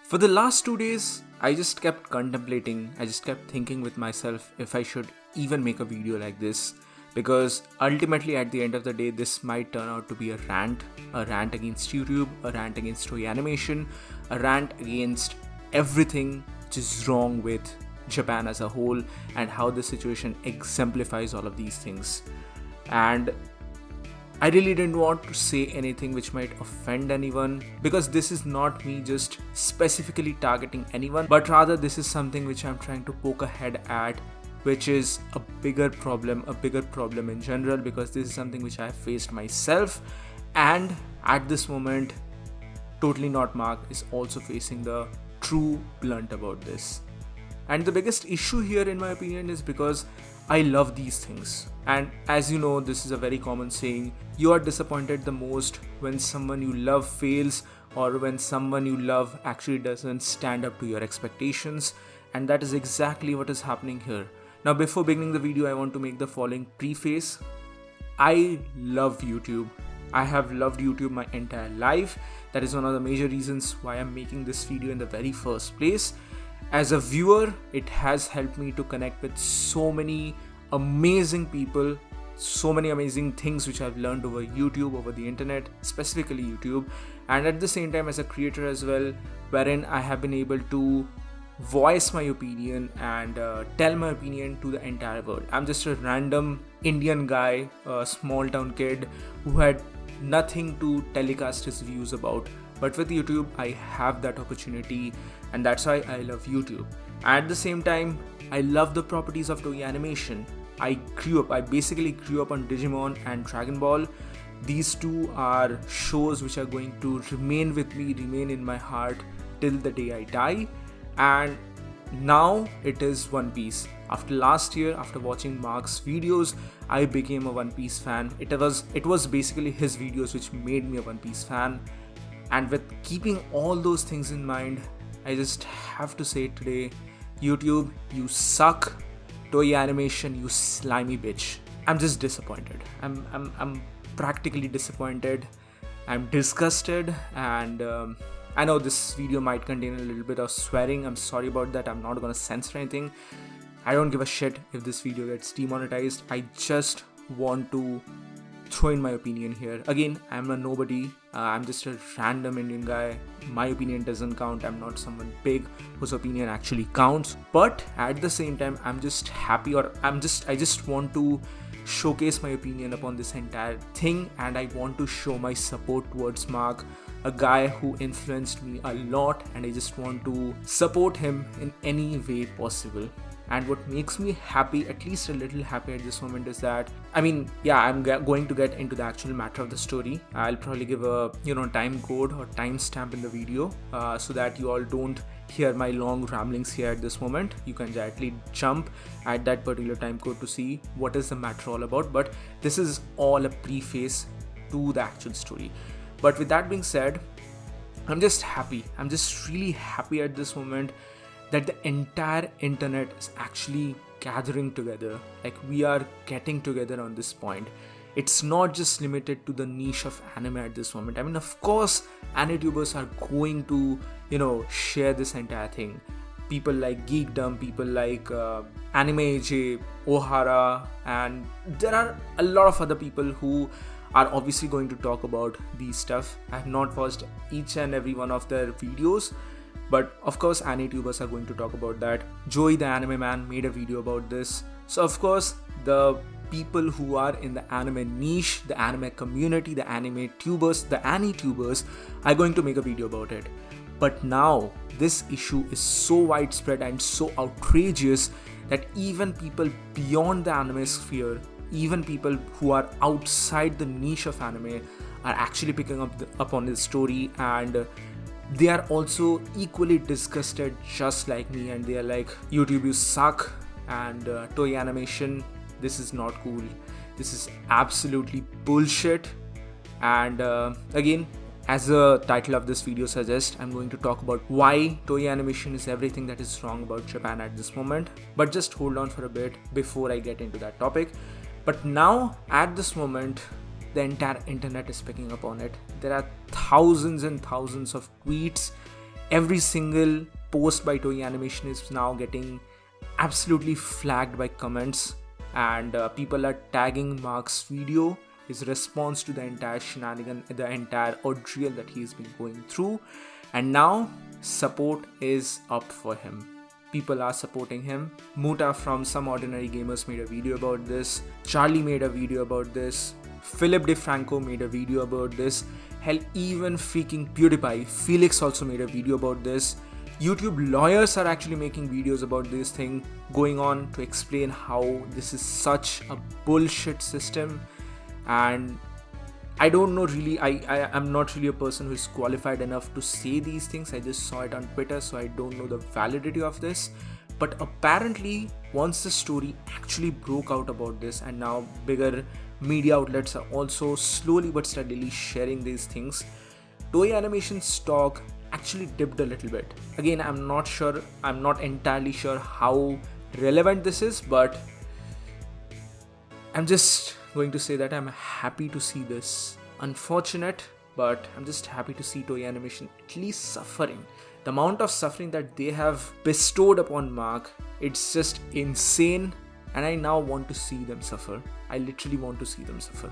For the last 2 days, I just kept contemplating, I just kept thinking with myself if I should even make a video like this, because ultimately at the end of the day, this might turn out to be a rant against YouTube, a rant against Toei Animation, a rant against everything which is wrong with Japan as a whole and how the situation exemplifies all of these things. And I really didn't want to say anything which might offend anyone, because this is not me just specifically targeting anyone, but rather this is something which I'm trying to poke ahead at, which is a bigger problem in general, because this is something which I have faced myself, and at this moment, Totally Not Mark is also facing the true blunt about this. And the biggest issue here, in my opinion, is because I love these things. And as you know, this is a very common saying, you are disappointed the most when someone you love fails, or when someone you love actually doesn't stand up to your expectations. And that is exactly what is happening here. Now, before beginning the video, I want to make the following preface. I love YouTube. I have loved YouTube my entire life. That is one of the major reasons why I'm making this video in the very first place. As a viewer, it has helped me to connect with so many amazing people, so many amazing things which I've learned over YouTube, over the internet, specifically YouTube, and at the same time as a creator as well, wherein I have been able to voice my opinion and tell my opinion to the entire world. I'm just a random Indian guy, a small town kid who had nothing to telecast his views about. But with YouTube, I have that opportunity, and that's why I love YouTube. At the same time, I love the properties of Toei Animation. I basically grew up on Digimon and Dragon Ball. These two are shows which are going to remain with me, remain in my heart till the day I die. And now it is One Piece. After last year, after watching Mark's videos, I became a One Piece fan. It was basically his videos which made me a One Piece fan. And with keeping all those things in mind, I just have to say today, YouTube, you suck. Toei Animation, you slimy bitch. I'm just disappointed. I'm practically disappointed. I'm disgusted, and I know this video might contain a little bit of swearing. I'm sorry about that. I'm not gonna censor anything. I don't give a shit if this video gets demonetized. I just want to throw in my opinion here. Again, I'm a nobody. I'm just a random Indian guy. My opinion doesn't count. I'm not someone big whose opinion actually counts. But at the same time, I'm just happy, or I just want to showcase my opinion upon this entire thing, and I want to show my support towards Mark, a guy who influenced me a lot, and I just want to support him in any way possible. And what makes me happy, at least a little happy at this moment, is that, I'm going to get into the actual matter of the story. I'll probably give a time code or timestamp in the video so that you all don't hear my long ramblings here at this moment. You can directly jump at that particular time code to see what is the matter all about. But this is all a preface to the actual story. But with that being said, I'm just happy. I'm just really happy at this moment that the entire internet is actually gathering together. Like, we are getting together on this point. It's not just limited to the niche of anime at this moment. Of course, AniTubers are going to, share this entire thing. People like Geekdom, people like Anime AJ, Ohara, and there are a lot of other people who are obviously going to talk about these stuff. I have not watched each and every one of their videos, but of course AniTubers are going to talk about that. Joey the Anime Man made a video about this. So of course the people who are in the anime niche, the anime community, the anime tubers, the AniTubers are going to make a video about it. But now this issue is so widespread and so outrageous that even people beyond the anime sphere, even people who are outside the niche of anime, are actually picking up on this story, and they are also equally disgusted just like me, and they are like, YouTube, you suck, and Toei Animation, this is not cool, this is absolutely bullshit. And again, as the title of this video suggests, I'm going to talk about why Toei Animation is everything that is wrong about Japan at this moment. But just hold on for a bit before I get into that topic. But now, at this moment, the entire internet is picking up on it. There are thousands and thousands of tweets, Every single post by Toei Animation is now getting absolutely flagged by comments, and people are tagging Mark's video, his response to the entire shenanigan, the entire ordeal that he's been going through, and now support is up for him. People are supporting him. Muta from Some Ordinary Gamers made a video about this. Charlie made a video about this. Philip DeFranco made a video about this. Hell, even freaking PewDiePie, Felix also made a video about this. YouTube lawyers are actually making videos about this thing, going on to explain how this is such a bullshit system. And I don't know really, I'm not really a person who is qualified enough to say these things. I just saw it on Twitter, so I don't know the validity of this. But apparently, once the story actually broke out about this, and now bigger media outlets are also slowly but steadily sharing these things, Toei Animation stock actually dipped a little bit. Again, I'm not entirely sure how relevant this is, but I'm just going to say that I'm happy to see this. Unfortunate, but I'm just happy to see Toei Animation at least suffering. The amount of suffering that they have bestowed upon Mark, it's just insane, and I now want to see them suffer. I literally want to see them suffer.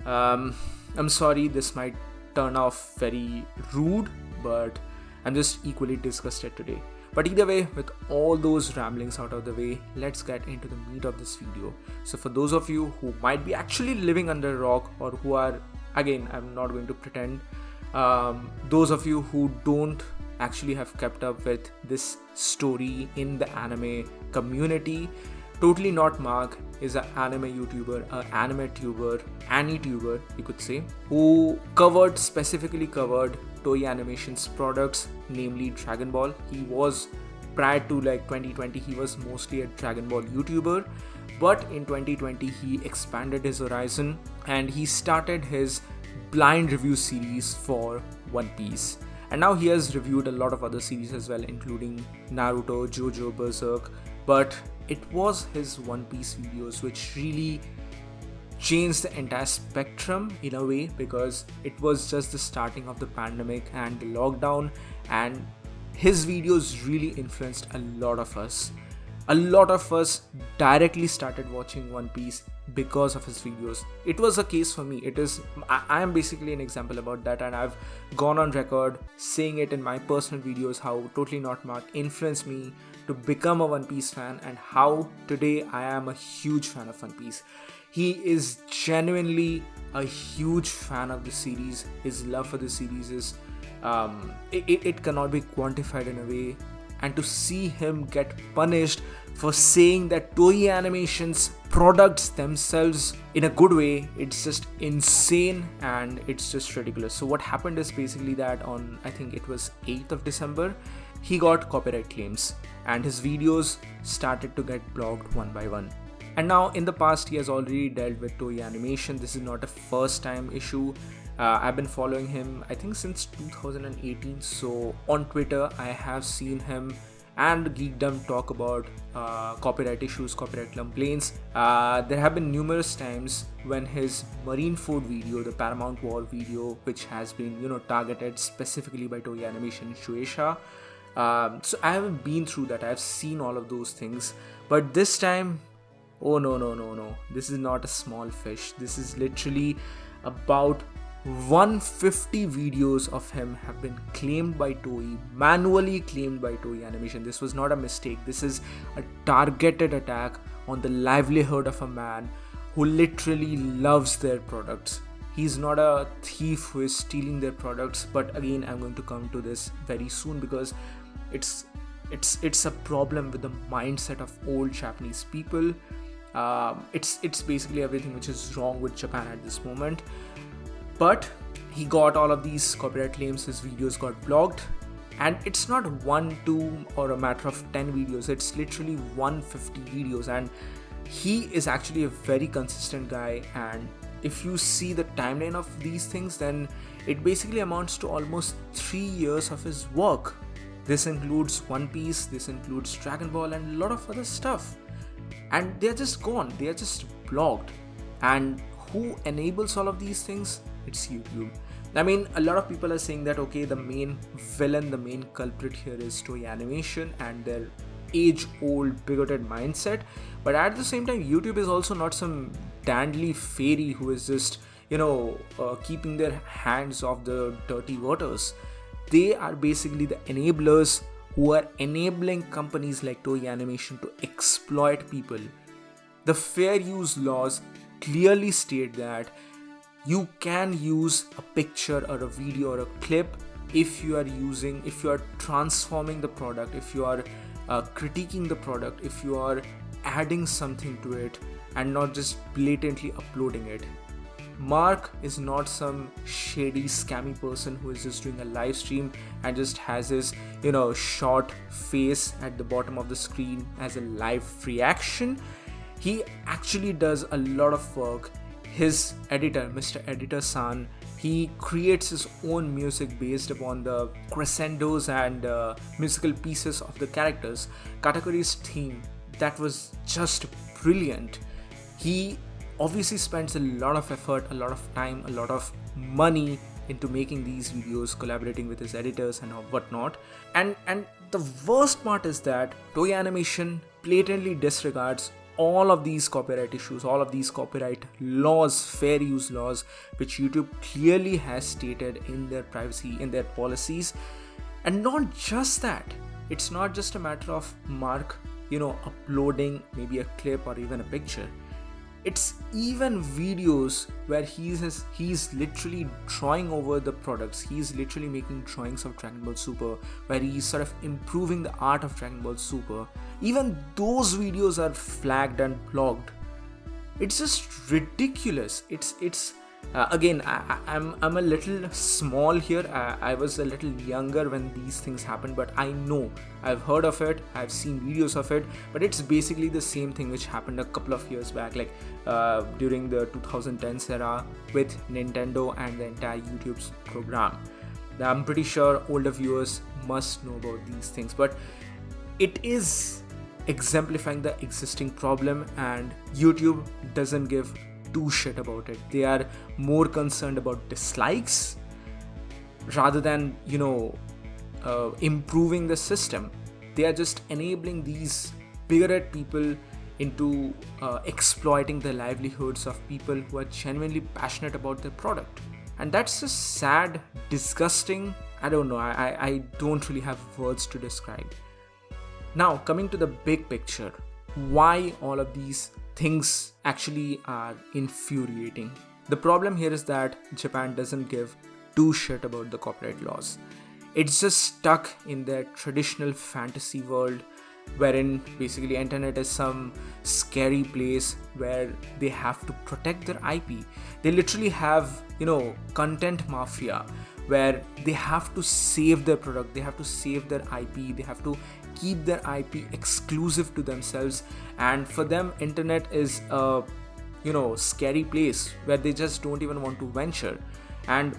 I'm sorry, this might turn off very rude, but I'm just equally disgusted today. But either way, with all those ramblings out of the way, let's get into the meat of this video. So for those of you who might be actually living under a rock, or who are, again, I'm not going to pretend, those of you who don't actually have kept up with this story in the anime community, Totally Not Mark is an anime YouTuber, an anime tuber, Annie-tuber, you could say, who specifically covered Toei Animation's products, namely Dragon Ball. He was, prior to 2020, he was mostly a Dragon Ball YouTuber, but in 2020 he expanded his horizon and he started his blind review series for One Piece. And now he has reviewed a lot of other series as well, including Naruto, JoJo, Berserk, but it was his One Piece videos which really changed the entire spectrum in a way, because it was just the starting of the pandemic and the lockdown, and his videos really influenced a lot of us. A lot of us directly started watching One Piece because of his videos. It was a case for me. I am basically an example about that, and I've gone on record saying it in my personal videos how Totally Not Mark influenced me to become a One Piece fan, and how today I am a huge fan of One Piece. He is genuinely a huge fan of the series. His love for the series is it cannot be quantified in a way. And to see him get punished for saying that Toei Animation's products themselves in a good way, it's just insane and it's just ridiculous. So what happened is basically that on, I think it was 8th of December, he got copyright claims and his videos started to get blocked one by one. And now in the past he has already dealt with Toei Animation. This is not a first time issue. I've been following him I think since 2018, so on Twitter I have seen him and Geekdom talk about copyright issues, copyright complaints. There have been numerous times when his Marineford video, the Paramount War video, which has been targeted specifically by Toei Animation Shueisha. So I haven't been through that. I've seen all of those things, but this time, oh no, this is not a small fish. This is literally about 150 videos of him have been claimed by Toei, manually claimed by Toei Animation. This was not a mistake. This is a targeted attack on the livelihood of a man who literally loves their products. He's not a thief who is stealing their products, but again, I'm going to come to this very soon, because it's a problem with the mindset of old Japanese people. It's basically everything which is wrong with Japan at this moment. But he got all of these copyright claims, his videos got blocked, and it's not 1, 2 or a matter of 10 videos, it's literally 150 videos, and he is actually a very consistent guy. And if you see the timeline of these things, then it basically amounts to almost 3 years of his work. This includes One Piece, this includes Dragon Ball and a lot of other stuff, and they're just gone, they are just blocked. And who enables all of these things? It's YouTube. I mean, a lot of people are saying that, okay, the main villain, the main culprit here is Toei Animation and their age-old bigoted mindset. But at the same time, YouTube is also not some dandly fairy who is just, keeping their hands off the dirty waters. They are basically the enablers who are enabling companies like Toei Animation to exploit people. The fair use laws clearly state that you can use a picture or a video or a clip if you are transforming the product, if you are critiquing the product, if you are adding something to it and not just blatantly uploading it. Mark is not some shady, scammy person who is just doing a live stream and just has his, short face at the bottom of the screen as a live reaction. He actually does a lot of work. His editor, Mr. Editor-san, he creates his own music based upon the crescendos and musical pieces of the characters. Katakuri's theme, that was just brilliant. He obviously spends a lot of effort, a lot of time, a lot of money into making these videos, collaborating with his editors and whatnot. And the worst part is that Toei Animation blatantly disregards all of these copyright issues, all of these copyright laws, fair use laws, which YouTube clearly has stated in their privacy, in their policies. And not just that, it's not just a matter of Mark, uploading maybe a clip or even a picture. It's even videos where he's literally drawing over the products. He's literally making drawings of Dragon Ball Super, where he's sort of improving the art of Dragon Ball Super. Even those videos are flagged and blocked. It's just ridiculous. Again, I'm a little small here. I was a little younger when these things happened, but I know, I've heard of it, I've seen videos of it, but it's basically the same thing which happened a couple of years back, like during the 2010s era with Nintendo and the entire YouTube's program. I'm pretty sure older viewers must know about these things, but it is exemplifying the existing problem, and YouTube doesn't give two shit about it. They are more concerned about dislikes rather than improving the system. They are just enabling these bigoted people into exploiting the livelihoods of people who are genuinely passionate about their product. And that's just sad, disgusting. I don't know, I don't really have words to describe. Now, coming to the big picture, why all of these things actually are infuriating. The problem here is that Japan doesn't give two shit about the copyright laws. It's just stuck in their traditional fantasy world, wherein basically internet is some scary place where they have to protect their IP. They literally have, content mafia, where they have to save their product, they have to save their IP, they have to keep their IP exclusive to themselves. And for them, internet is a scary place where they just don't even want to venture, and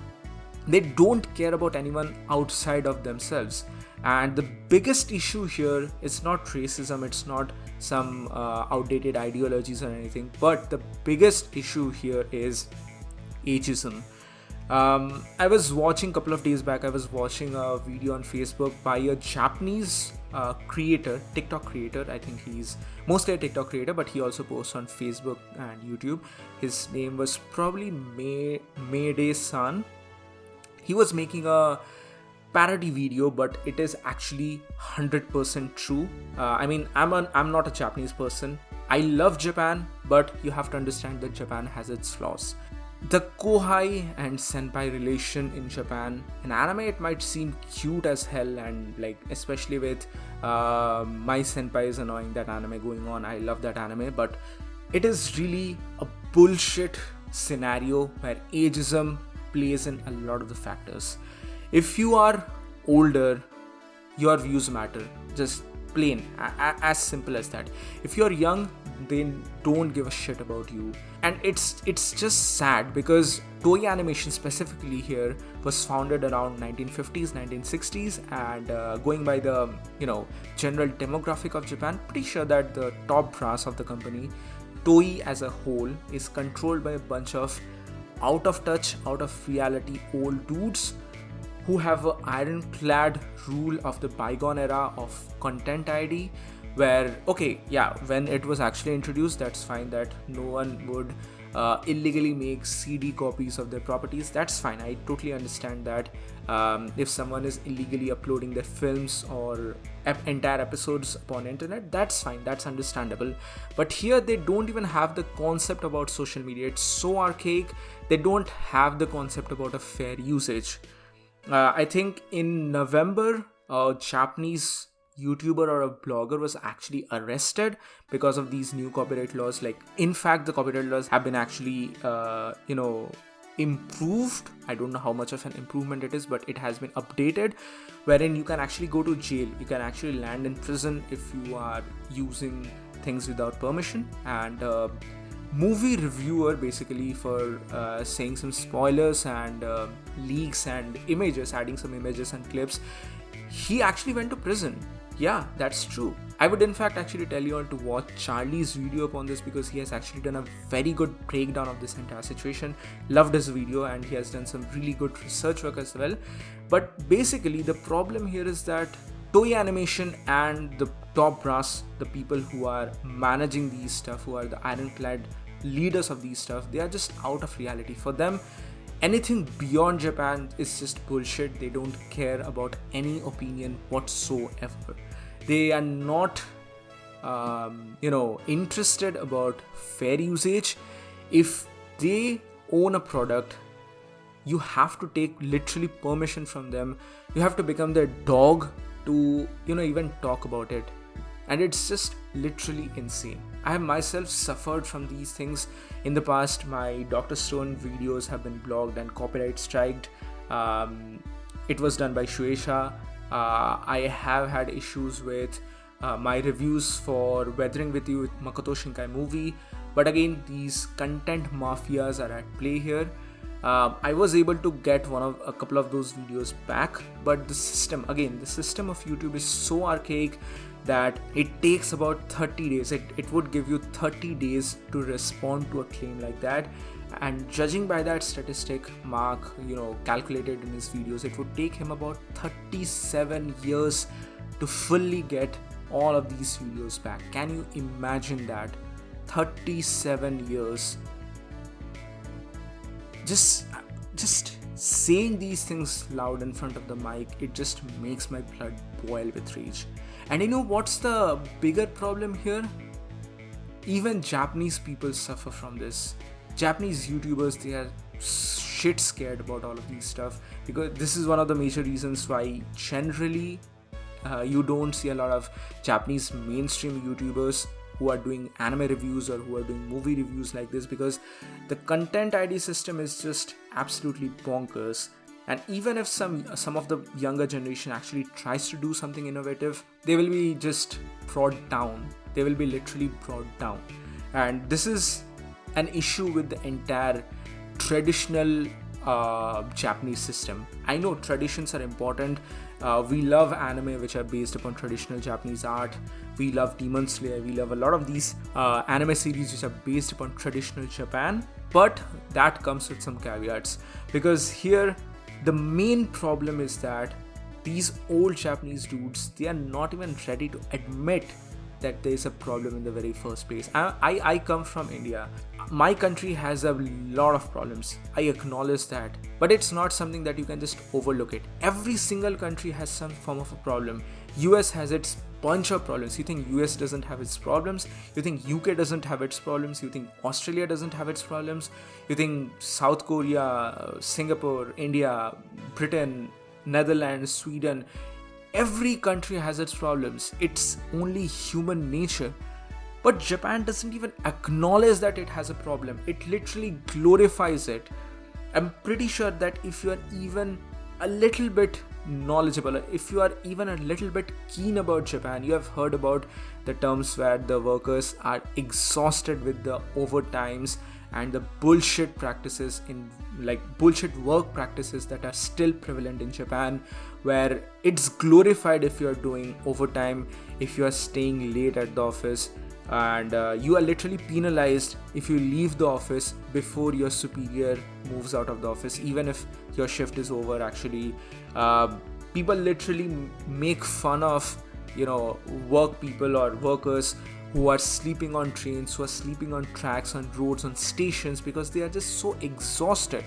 they don't care about anyone outside of themselves. And the biggest issue here is not racism, it's not some outdated ideologies or anything, but the biggest issue here is ageism. I was watching a couple of days back, I was watching a video on Facebook by a Japanese creator, TikTok creator. I think he's mostly a TikTok creator, but he also posts on Facebook and YouTube. His name was probably Mayday-san. He was making a parody video, but it is actually 100% true. I'm not a Japanese person. I love Japan, but you have to understand that Japan has its flaws. The kohai and senpai relation in Japan, in anime it might seem cute as hell, and especially with my senpai is annoying, that anime going on. I love that anime, but it is really a bullshit scenario where ageism plays in a lot of the factors. If you are older, your views matter. Just plain, as simple as that. If you're young, they don't give a shit about you. And it's just sad because Toei Animation specifically here was founded around 1950s, 1960s, and going by the general demographic of Japan, pretty sure that the top brass of the company, Toei as a whole, is controlled by a bunch of out of touch, out of reality old dudes who have an ironclad rule of the bygone era of content ID, where, okay, yeah, when it was actually introduced, that's fine that no one would illegally make CD copies of their properties. That's fine. I totally understand that. If someone is illegally uploading their films or entire episodes upon internet, that's fine. That's understandable. But here they don't even have the concept about social media. It's so archaic. They don't have the concept about a fair usage. I think in November, a Japanese YouTuber or a blogger was actually arrested because of these new copyright laws. Like, in fact, the copyright laws have been actually, improved. I don't know how much of an improvement it is, but it has been updated, wherein you can actually go to jail. You can actually land in prison if you are using things without permission. And movie reviewer, basically, for saying some spoilers and leaks and images, adding some images and clips, he actually went to prison. Yeah, that's true. I would in fact actually tell you all to watch Charlie's video upon this, because he has actually done a very good breakdown of this entire situation. Loved his video, and he has done some really good research work as well. But basically the problem here is that Toei Animation and the top brass, the people who are managing these stuff, who are the ironclad leaders of these stuff, they are just out of reality. For them, anything beyond Japan is just bullshit. They don't care about any opinion whatsoever. They are not, interested about fair usage. If they own a product, you have to take literally permission from them. You have to become their dog to, even talk about it. And it's just literally insane. I have myself suffered from these things in the past. My Dr. Stone videos have been blocked and copyright striked. It was done by Shueisha. I have had issues with my reviews for Weathering With You with Makoto Shinkai movie. But again, these content mafias are at play here. I was able to get a couple of those videos back, but the system of YouTube is so archaic that it takes about 30 days. It would give you 30 days to respond to a claim like that. And judging by that statistic, Mark, calculated in his videos, it would take him about 37 years to fully get all of these videos back. Can you imagine that? 37 years. Just saying these things loud in front of the mic, it just makes my blood boil with rage. And you know what's the bigger problem here? Even Japanese people suffer from this. Japanese YouTubers, they are shit scared about all of these stuff, because this is one of the major reasons why generally you don't see a lot of Japanese mainstream YouTubers who are doing anime reviews or who are doing movie reviews like this, because the content ID system is just absolutely bonkers. And even if some of the younger generation actually tries to do something innovative, they will be just brought down. They will be literally brought down. And this is an issue with the entire traditional Japanese system. I know traditions are important. We love anime which are based upon traditional Japanese art. We love Demon Slayer. We love a lot of these anime series which are based upon traditional Japan. But that comes with some caveats, because here the main problem is that these old Japanese dudes, they are not even ready to admit that there is a problem in the very first place. I come from India. My country has a lot of problems. I acknowledge that. But it's not something that you can just overlook it. Every single country has some form of a problem. US has its bunch of problems. You think US doesn't have its problems? You think UK doesn't have its problems? You think Australia doesn't have its problems? You think South Korea, Singapore, India, Britain, Netherlands, Sweden, every country has its problems. It's only human nature. But Japan doesn't even acknowledge that it has a problem. It literally glorifies it. I'm pretty sure that if you are even a little bit knowledgeable, if you are even a little bit keen about Japan, you have heard about the terms where the workers are exhausted with the overtimes and the bullshit practices bullshit work practices that are still prevalent in Japan, where it's glorified if you are doing overtime, if you are staying late at the office. and you are literally penalized if you leave the office before your superior moves out of the office, even if your shift is over. Actually, people literally make fun of work people or workers who are sleeping on trains, who are sleeping on tracks, on roads, on stations, because they are just so exhausted.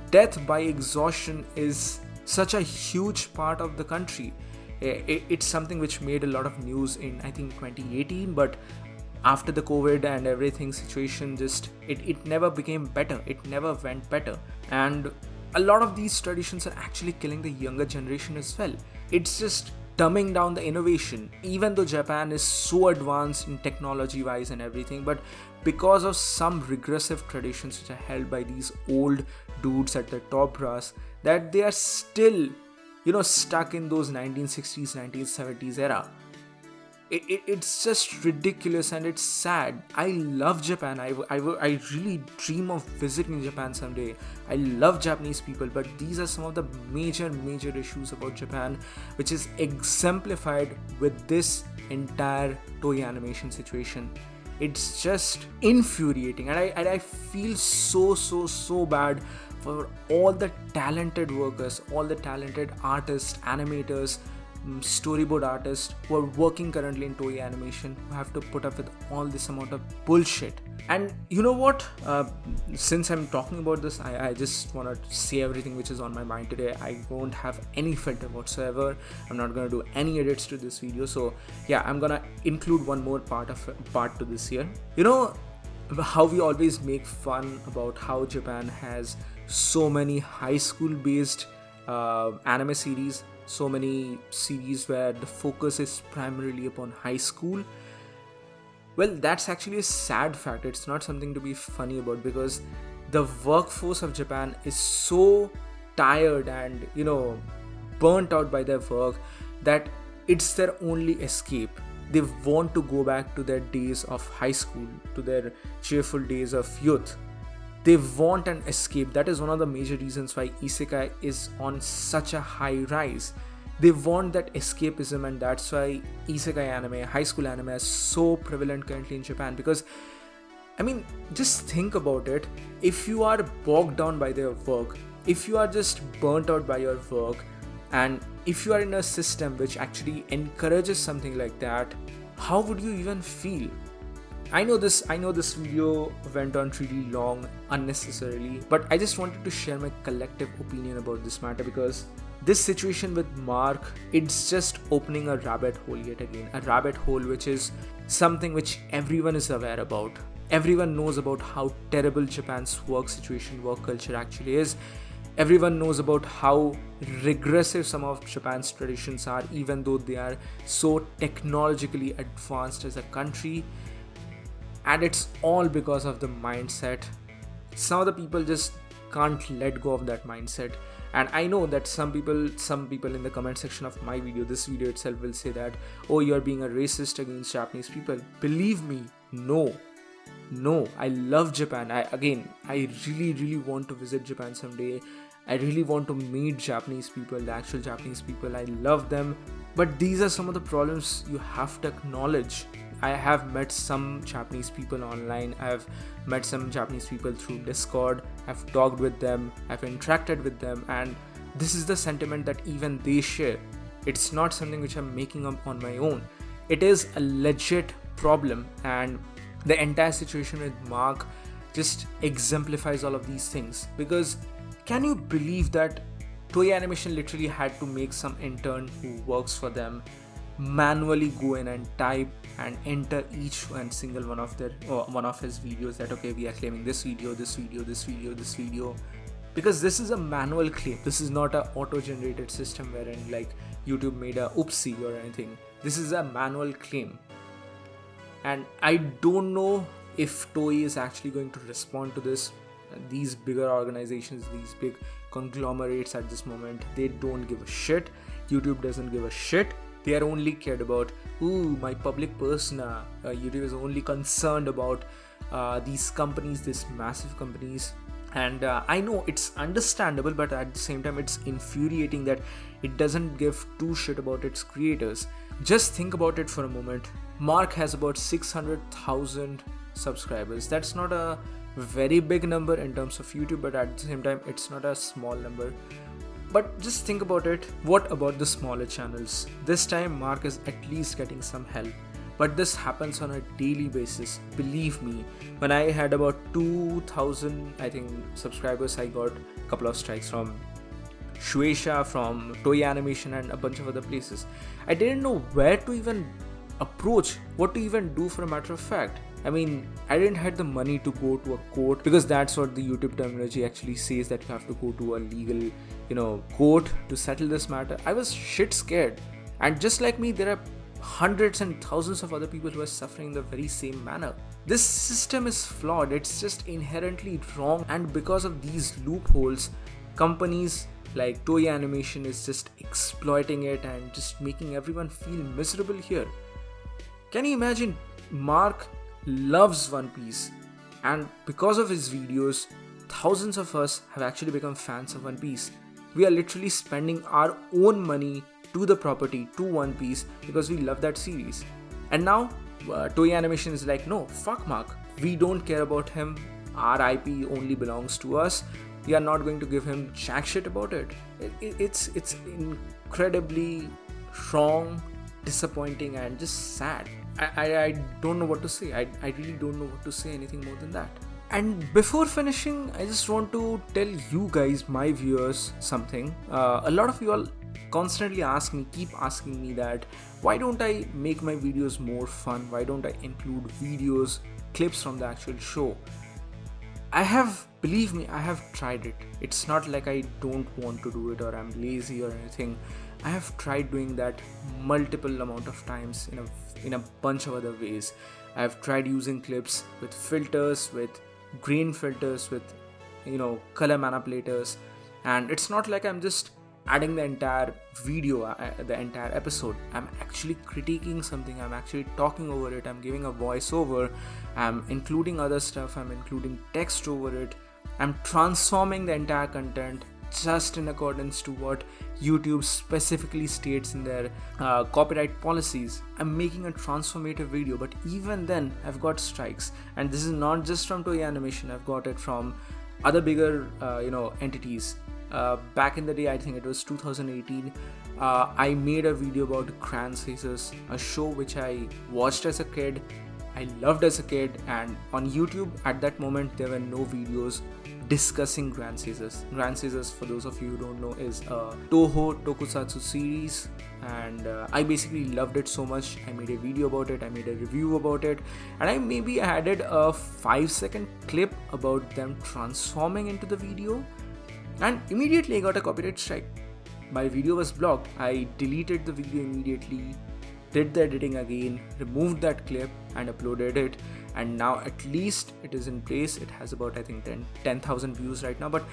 Death by exhaustion is such a huge part of the country. It's something which made a lot of news in, I think, 2018, but after the COVID and everything situation, just it never became better. It never went better. And a lot of these traditions are actually killing the younger generation as well. It's just dumbing down the innovation, even though Japan is so advanced in technology wise and everything, but because of some regressive traditions which are held by these old dudes at the top brass, that they are still stuck in those 1960s 1970s era. It's just ridiculous and it's sad. I love Japan. I really dream of visiting Japan someday. I love Japanese people, but these are some of the major issues about Japan, which is exemplified with this entire Toei Animation situation. It's just infuriating, and I feel so bad for all the talented workers, all the talented artists, animators, storyboard artists who are working currently in Toei Animation, who have to put up with all this amount of bullshit. And you know what, since I'm talking about this, I just want to say everything which is on my mind today. I won't have any filter whatsoever. I'm not going to do any edits to this video. So yeah, I'm gonna include one more part to this here. How we always make fun about how Japan has so many high school based anime series, so many series where the focus is primarily upon high school. Well, that's actually a sad fact. It's not something to be funny about, because the workforce of Japan is so tired and burnt out by their work that it's their only escape. They want to go back to their days of high school, to their cheerful days of youth. They want an escape. That is one of the major reasons why isekai is on such a high rise. They want that escapism, and that's why isekai anime, high school anime, is so prevalent currently in Japan. Because, just think about it. If you are bogged down by their work, if you are just burnt out by your work, and if you are in a system which actually encourages something like that, how would you even feel? I know this video went on really long unnecessarily, but I just wanted to share my collective opinion about this matter, because this situation with Mark, it's just opening a rabbit hole yet again. A rabbit hole which is something which everyone is aware about. Everyone knows about how terrible Japan's work situation, work culture actually is. Everyone knows about how regressive some of Japan's traditions are, even though they are so technologically advanced as a country. And it's all because of the mindset. Some of the people just can't let go of that mindset. And I know that some people in the comment section of my video, this video itself, will say that, oh, you're being a racist against Japanese people. Believe me, no, I love Japan. I really want to visit Japan someday. I really want to meet Japanese people, the actual Japanese people. I love them. But these are some of the problems you have to acknowledge. I have met some Japanese people online. I have met some Japanese people through Discord. I've talked with them. I've interacted with them. And this is the sentiment that even they share. It's not something which I'm making up on my own. It is a legit problem. And the entire situation with Mark just exemplifies all of these things. Because can you believe that Toei Animation literally had to make some intern who works for them manually go in and type and enter each and single one of his videos, that okay, we are claiming this video, because this is a manual claim. This is not a auto-generated system wherein like YouTube made a oopsie or anything. This is a manual claim, and I don't know if Toei is actually going to respond to this. These bigger organizations, these big conglomerates at this moment, they don't give a shit. YouTube doesn't give a shit. They are only cared about, my public persona. YouTube is only concerned about these companies, these massive companies. And I know it's understandable, but at the same time, it's infuriating that it doesn't give two shit about its creators. Just think about it for a moment. Mark has about 600,000 subscribers. That's not a very big number in terms of YouTube, but at the same time, it's not a small number. But just think about it. What about the smaller channels? This time, Mark is at least getting some help. But this happens on a daily basis. Believe me, when I had about 2,000, I think, subscribers, I got a couple of strikes from Shueisha, from Toei Animation, and a bunch of other places. I didn't know where to even approach, what to even do, for a matter of fact. I mean, I didn't have the money to go to a court, because that's what the YouTube terminology actually says, that you have to go to a legal, court to settle this matter. I was shit scared. And just like me, there are hundreds and thousands of other people who are suffering in the very same manner. This system is flawed. It's just inherently wrong. And because of these loopholes, companies like Toei Animation is just exploiting it and just making everyone feel miserable here. Can you imagine? Mark loves One Piece, and because of his videos, thousands of us have actually become fans of One Piece. We are literally spending our own money to the property, to One Piece, because we love that series. And now Toei Animation is like, no, fuck Mark. We don't care about him. Our IP only belongs to us. We are not going to give him jack shit about it. It's incredibly wrong, disappointing, and just sad. I don't know what to say. I really don't know what to say anything more than that. And before finishing, I just want to tell you guys, my viewers, something. A lot of you all constantly keep asking me that, why don't I make my videos more fun? Why don't I include videos, clips from the actual show? Believe me, I have tried it. It's not like I don't want to do it or I'm lazy or anything. I have tried doing that multiple amount of times in a bunch of other ways. I have tried using clips with filters, with grain filters, with color manipulators, and it's not like I'm just adding the entire video, the entire episode. I'm actually critiquing something, I'm actually talking over it, I'm giving a voiceover, I'm including other stuff, I'm including text over it, I'm transforming the entire content just in accordance to what YouTube specifically states in their copyright policies. I'm making a transformative video, but even then I've got strikes. And this is not just from Toei Animation, I've got it from other bigger entities. Back in the day, I think it was 2018, I made a video about Grand Scissors, a show which I watched as a kid, I loved as a kid, and on YouTube at that moment there were no videos discussing Grand Scissors. Grand Scissors, for those of you who don't know, is a Toho Tokusatsu series, and I basically loved it so much. I made a video about it, I made a review about it, and I maybe added a 5-second clip about them transforming into the video, and immediately I got a copyright strike. My video was blocked. I deleted the video immediately, did the editing again, removed that clip and uploaded it, and now at least it is in place. It has about, I think, 10,000 views right now, but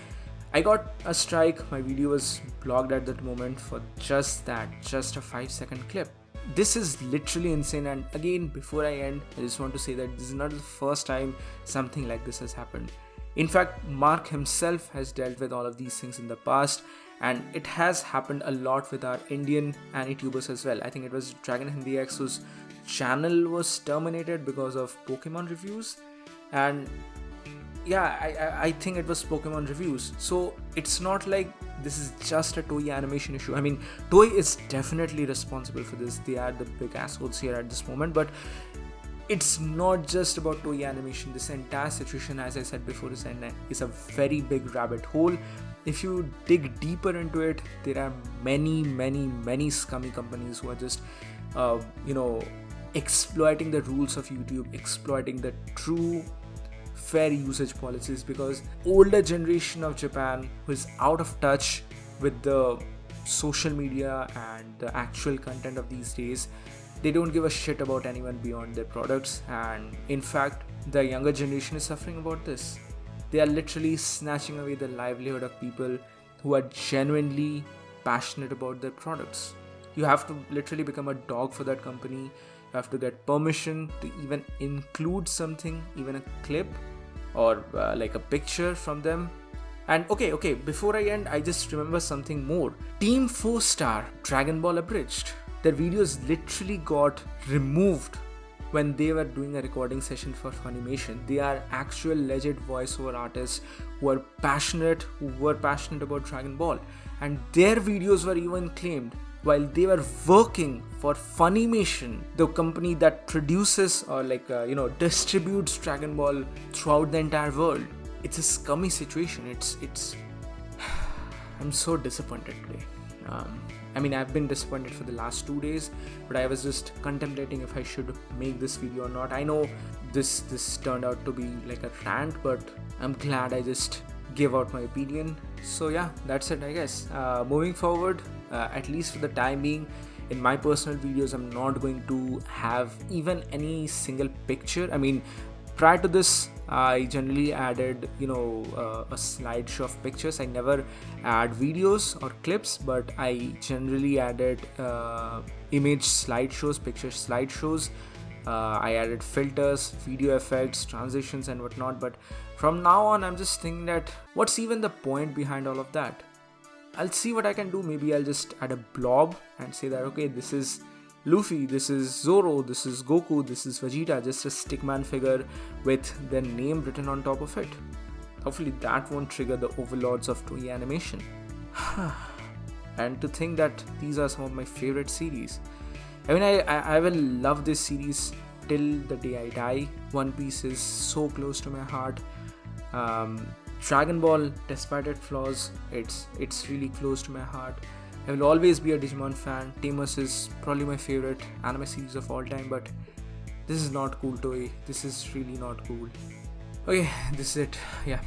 I got a strike. My video was blocked at that moment for just a 5-second clip. This is literally insane. And again, before I end, I just want to say that this is not the first time something like this has happened. In fact, Mark himself has dealt with all of these things in the past, and it has happened a lot with our Indian anti-tubers as well. I think it was Dragon Hindi X whose channel was terminated because of Pokemon reviews, and yeah, I think it was Pokemon reviews. So it's not like this is just a Toei Animation issue. I mean, Toei is definitely responsible for this. They are the big assholes here at this moment, but it's not just about Toei Animation. This entire situation, as I said before, is a very big rabbit hole. If you dig deeper into it, there are many scummy companies who are just exploiting the rules of YouTube, exploiting the true fair usage policies, because older generation of Japan who is out of touch with the social media and the actual content of these days, they don't give a shit about anyone beyond their products, and in fact the younger generation is suffering about this. They are literally snatching away the livelihood of people who are genuinely passionate about their products. You have to literally become a dog for that company. You have to get permission to even include something, even a clip or like a picture from them. And okay, before I end, I just remember something more. Team 4 Star Dragon Ball Abridged, their videos literally got removed when they were doing a recording session for Funimation. They are actual legit voiceover artists who were passionate about Dragon Ball, and their videos were even claimed while they were working for Funimation, the company that produces or distributes Dragon Ball throughout the entire world. It's a scummy situation. It's I'm so disappointed today. I've been disappointed for the last 2 days, but I was just contemplating if I should make this video or not. I know this turned out to be like a rant, but I'm glad I just gave out my opinion. So yeah, that's it, I guess. Moving forward, at least for the time being, in my personal videos, I'm not going to have even any single picture. Prior to this, I generally added, a slideshow of pictures. I never add videos or clips, but I generally added image slideshows, picture slideshows. I added filters, video effects, transitions and whatnot. But from now on, I'm just thinking that what's even the point behind all of that? I'll see what I can do. Maybe I'll just add a blob and say that, okay, this is Luffy, this is Zoro, this is Goku, this is Vegeta, just a stickman figure with their name written on top of it. Hopefully that won't trigger the overlords of Toei Animation. And to think that these are some of my favorite series. I will love this series till the day I die. One Piece is so close to my heart. Dragon Ball, despite its flaws, it's really close to my heart. I will always be a Digimon fan. Tamers is probably my favorite anime series of all time, but this is not cool, Toei. This is really not cool. Okay, this is it. Yeah.